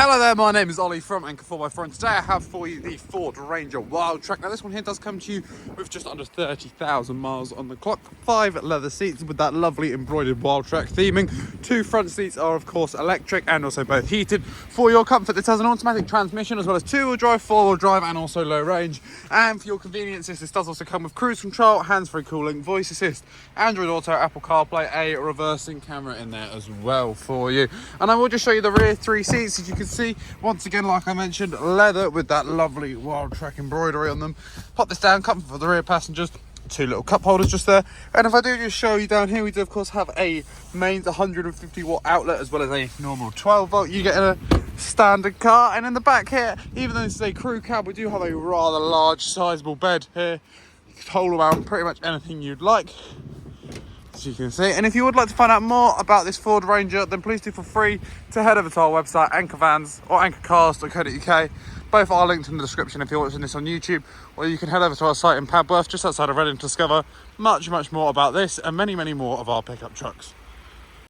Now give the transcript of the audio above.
Hello there, my name is Ollie from Anchor 4x4 and today I have for you the Ford Ranger Wildtrak. Now this one here does come to you with just under 30,000 miles on the clock, 5 leather seats with that lovely embroidered Wildtrak theming. 2 front seats are of course electric and also both heated. For your comfort, this has an automatic transmission as well as 2-wheel drive, 4-wheel drive and also low range. And for your convenience, this does also come with cruise control, hands-free cooling, voice assist, Android Auto, Apple CarPlay, a reversing camera in there as well for you. And I will just show you the rear 3 seats. As you can see, once again, like I mentioned, leather with that lovely Wildtrak embroidery on them. Pop this down, comfort for the rear passengers. 2 little cup holders just there. And if I do just show you down here, we do of course have a mains 150 watt outlet as well as a normal 12 volt. You get in a standard car. And in the back here, even though this is a crew cab, we do have a rather large sizable bed here. You can hold around pretty much anything you'd like, as you can see. And if you would like to find out more about this Ford Ranger, then please do feel free to head over to our website, Anchor Vans or anchorcars.co.uk. Both are linked in the description if you're watching this on YouTube, or you can head over to our site in Padworth, just outside of Reading, to discover much more about this and many more of our pickup trucks.